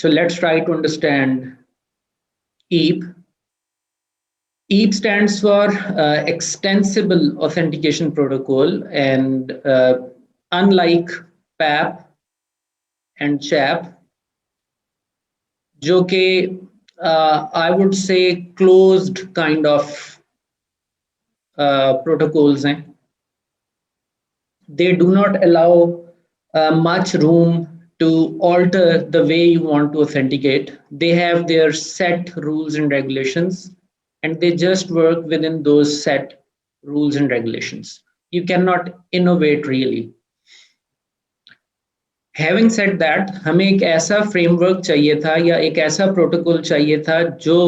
So let's try to understand EAP. EAP stands for Extensible Authentication Protocol, and unlike PAP and CHAP, जो कि I would say closed kind of protocols हैं. They do not allow much room to alter the way you want to authenticate. They have their set rules and regulations, and they just work within those set rules and regulations. You cannot innovate really. Having said that, हमें एक ऐसा framework चाहिए था या एक ऐसा protocol चाहिए था जो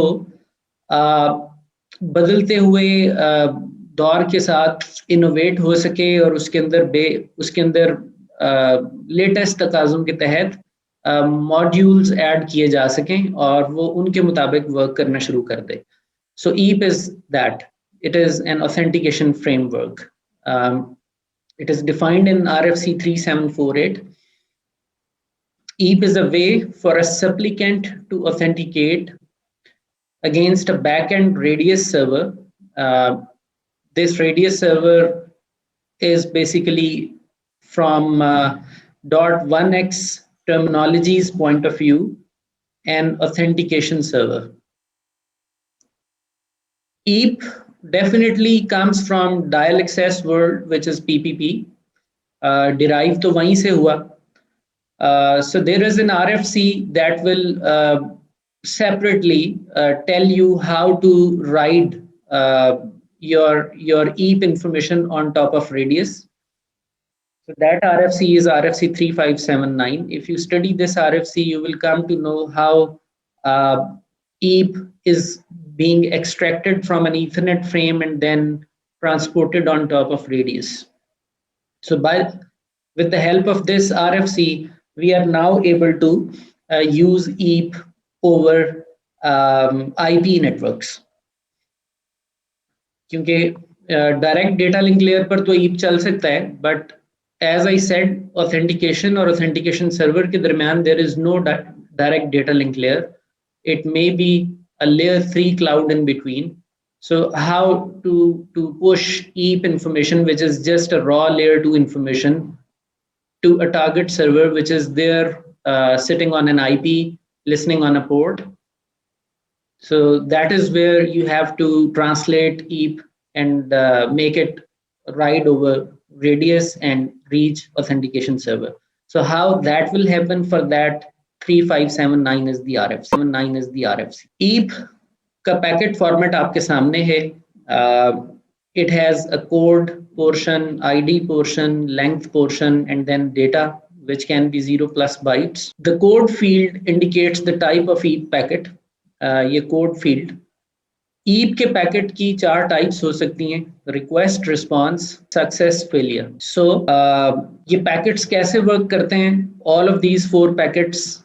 बदलते हुए दौर के साथ इनोवेट हो सके और उसके अंदर लेटेस्ट तकाज़ों के तहत मॉड्यूल्स ऐड किए जा सकें और वो उनके मुताबिक वर्क करना शुरू कर दे. So EAP is that. It is an authentication framework. It is defined in RFC 3748. EAP is a way for a supplicant to authenticate against a backend radius server. This radius server is basically from .1x terminology's point of view, an authentication server. EAP definitely comes from dial access world, which is PPP. Derived to वहीं से हुआ. So there is an RFC that will separately tell you how to write your EAP information on top of radius. So that RFC is RFC 3579. If you study this RFC, you will come to know how EAP is being extracted from an Ethernet frame and then transported on top of radius. So with the help of this RFC, we are now able to use EAP over IP networks. क्योंकि direct data link layer पर तो EAP चल सकता है, but as I said, authentication or authentication server के दरमियान there is no direct data link layer. It may be a layer 3 cloud in between. So how to push EAP information, which is just a raw layer 2 information, to a target server which is there sitting on an IP, listening on a port. So that is where you have to translate EAP and make it ride over radius and reach authentication server. So how that will happen, for that 3579 is the RFC. EAP का packet format आपके सामने है. It has a code portion, ID portion, length portion, and then data, which can be 0+ bytes. The code field indicates the type of EAP packet. ये code field. EAP के packet की 4 types हो सकती हैं: request, response, success, failure. So ये packets कैसे work करते हैं? All of these 4 packets,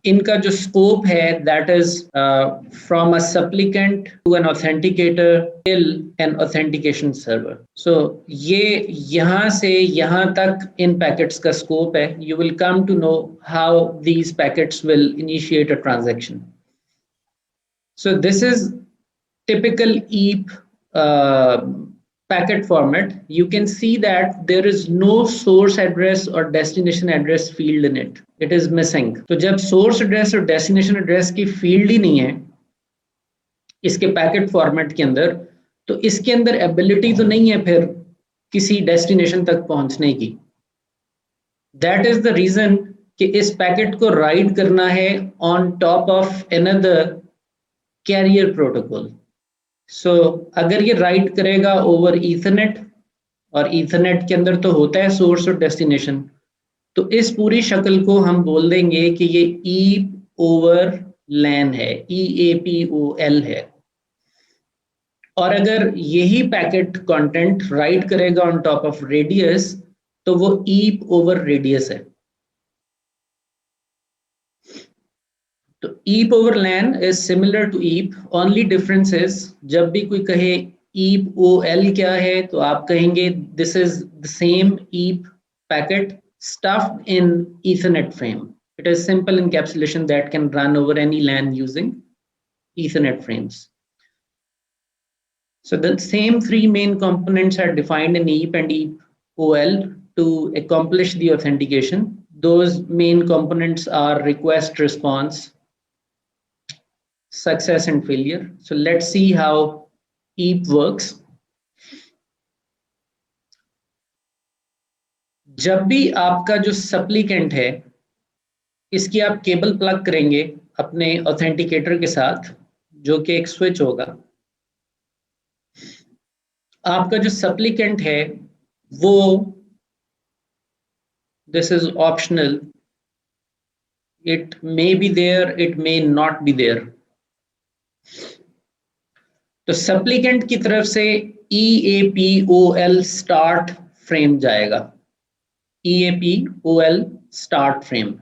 इनका जो scope है, that is from a supplicant to an authenticator till an authentication server. So ये यहाँ से यहाँ तक इन packets का scope है. You will come to know how these packets will initiate a transaction. So this is typical EAP packet format. You can see that there is no source address or destination address field in it. It is missing. तो जब source address और destination address की field ही नहीं है इसके packet format के अंदर, तो इसके अंदर ability तो नहीं है फिर किसी destination तक पहुंचने की. That is the reason कि इस packet को write करना है on top of another carrier protocol. So अगर ये write करेगा over Ethernet, और Ethernet के अंदर तो होता है source और destination, तो इस पूरी शक्ल को हम बोल देंगे कि ये EAP over LAN है, EAPOL है. और अगर यही पैकेट कंटेंट राइट करेगा on top of radius, तो वो EAP over radius है. तो EAP over LAN is similar to EAP. Only difference is जब भी कोई कहे EAPOL क्या है, तो आप कहेंगे this is the same EAP packet stuffed in Ethernet frame. It is simple encapsulation that can run over any LAN using Ethernet frames. So the same three main components are defined in EAP and EAP OL to accomplish the authentication. Those main components are request, response, success and failure. So let's see how EAP works. जब भी आपका जो supplicant है इसकी आप cable plug करेंगे अपने authenticator के साथ, जो कि एक स्विच होगा, आपका जो सप्लीकेंट है वो, this is optional, it may be there, it may not be there. तो सप्लीकेंट की तरफ से EAPOL स्टार्ट फ्रेम जाएगा, EAPOL स्टार्ट फ्रेम.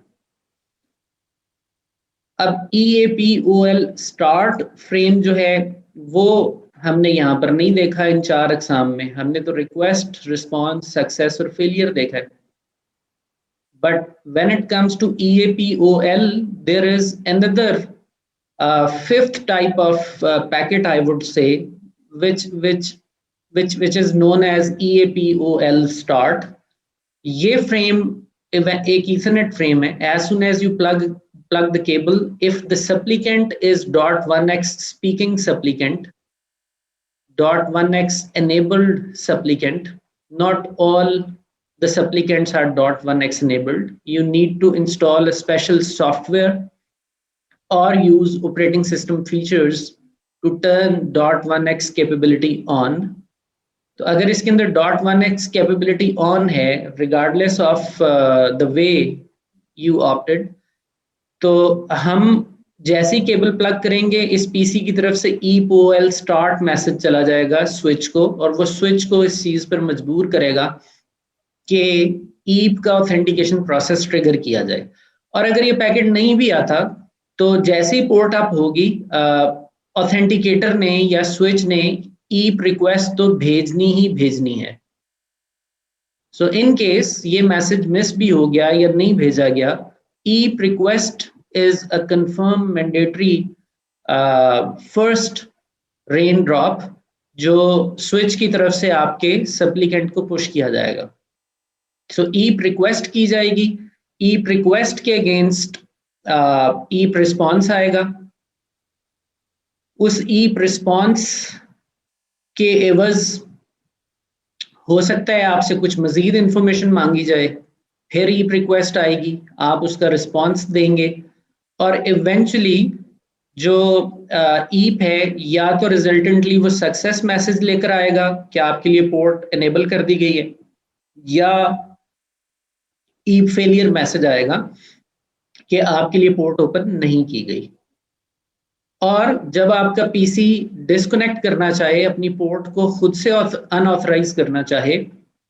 अब EAPOL स्टार्ट फ्रेम जो है वो हमने यहाँ पर नहीं देखा इन 4 अक़साम में. हमने तो रिक्वेस्ट, रिस्पॉन्स, सक्सेस और फेलियर देखा है. But when it comes to EAPOL, there is another fifth type of packet, I would say, which is known as EAPOL start. ये frame एक Ethernet frame है. As soon as you plug the cable, if the supplicant is .1x speaking supplicant, .1x enabled supplicant, not all the supplicants are .1x enabled. You need to install a special software or use operating system features to turn .1x capability on. तो अगर इसके अंदर .1x capability on है, regardless of the way you opted, तो हम जैसे ही cable plug करेंगे इस पीसी की तरफ से EAPOL स्टार्ट मैसेज चला जाएगा स्विच को, और वो स्विच को इस चीज पर मजबूर करेगा कि ईप का ऑथेंटिकेशन प्रोसेस ट्रिगर किया जाए. और अगर ये पैकेट नहीं भी आता तो जैसे ही पोर्ट अप होगी ऑथेंटिकेटर ने या स्विच ने ईप रिक्वेस्ट तो भेजनी ही भेजनी है. सो इन केस ये मैसेज मिस भी हो गया या नहीं भेजा गया, ईप request is a confirm mandatory first rain drop जो स्विच की तरफ से आपके सप्लीकेंट को पुश किया जाएगा. सो ईप रिक्वेस्ट की जाएगी, ईप रिक्वेस्ट के अगेंस्ट ईप रिस्पॉन्स आएगा. उस ईप रिस्पॉन्स के एवज हो सकता है आपसे कुछ मजीद इंफॉर्मेशन मांगी जाए, फिर ईप रिक्वेस्ट आएगी, आप उसका रिस्पॉन्स देंगे, और इवेंचुअली जो ईप है या तो रिजल्टेंटली वो सक्सेस मैसेज लेकर आएगा कि आपके लिए पोर्ट इनेबल कर दी गई है, या ईप फेलियर मैसेज आएगा कि आपके लिए पोर्ट ओपन नहीं की गई. और जब आपका पीसी डिस्कनेक्ट करना चाहे, अपनी पोर्ट को खुद से अनऑथराइज करना चाहे,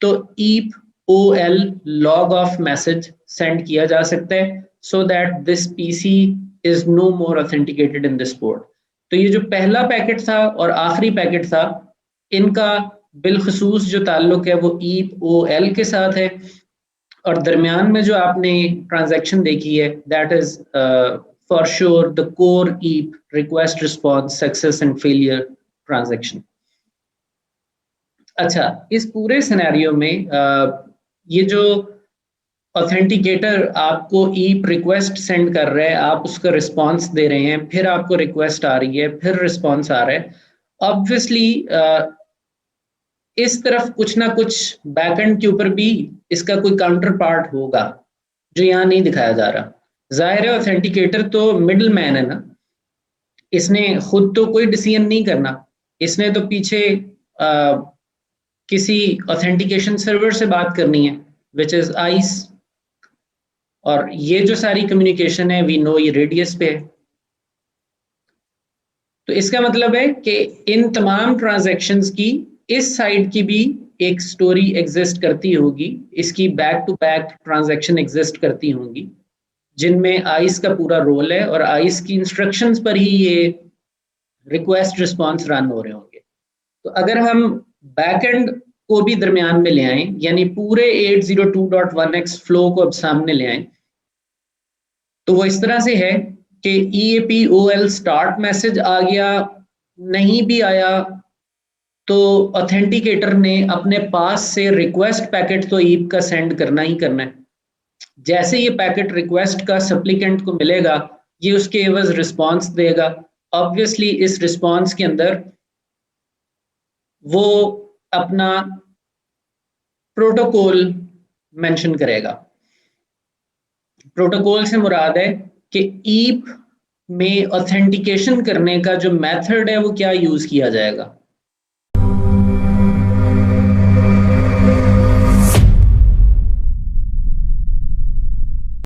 तो EAPOL log of message send किया जा सकता है so that this PC is no more authenticated in this port. तो ये जो पहला पैकेट था और आखिरी पैकेट था, इनका बिलखसूस जो ताल्लुक है वो EAPOL के साथ है, और दरमियान में जो आपने ट्रांजैक्शन देखी है that is for sure the core EAP request response success and failure transaction. अच्छा, इस पूरे सिनेरियो में ये जो ऑथेंटिकेटर आपको ईप रिक्वेस्ट सेंड कर रहा है, आप उसका रिस्पांस दे रहे हैं, फिर आपको रिक्वेस्ट आ रही है, फिर रिस्पांस आ रहा है, ऑब्वियसली इस तरफ कुछ ना कुछ बैकएंड के ऊपर भी इसका कोई काउंटर पार्ट होगा जो यहाँ नहीं दिखाया जा रहा. जाहिर है ऑथेंटिकेटर तो मिडल मैन है ना, इसने खुद तो कोई डिसीजन नहीं करना, इसने तो पीछे किसी ऑथेंटिकेशन सर्वर से बात करनी है विच इज आइस, और ये जो सारी कम्युनिकेशन है वी नो ये रेडियस पे है. तो इसका मतलब है कि इन तमाम ट्रांजैक्शंस की इस साइड की भी एक स्टोरी एग्जिस्ट करती होगी, इसकी back to back transaction exist करती होंगी जिनमें आइस का पूरा रोल है, और आइस की इंस्ट्रक्शंस पर ही ये रिक्वेस्ट रिस्पांस रन हो रहे होंगे. तो अगर हम बैकएंड को भी दरमियान में ले आए, यानी पूरे 802.1x फ्लो को अब सामने ले आए, तो वो इस तरह से है कि EAPOL स्टार्ट मैसेज आ गया, नहीं भी आया तो ऑथेंटिकेटर ने अपने पास से रिक्वेस्ट पैकेट तो ईप का सेंड करना ही करना है। जैसे ये पैकेट रिक्वेस्ट का सप्लीकेंट को मिलेगा, ये उसके एवज रिस्पॉन्स देगा। ऑब्वियसली इस रिस्पॉन्स के अंदर वो अपना प्रोटोकॉल मेंशन करेगा। प्रोटोकॉल से मुराद है कि ईप में ऑथेंटिकेशन करने का जो मेथड है वो क्या यूज किया जाएगा।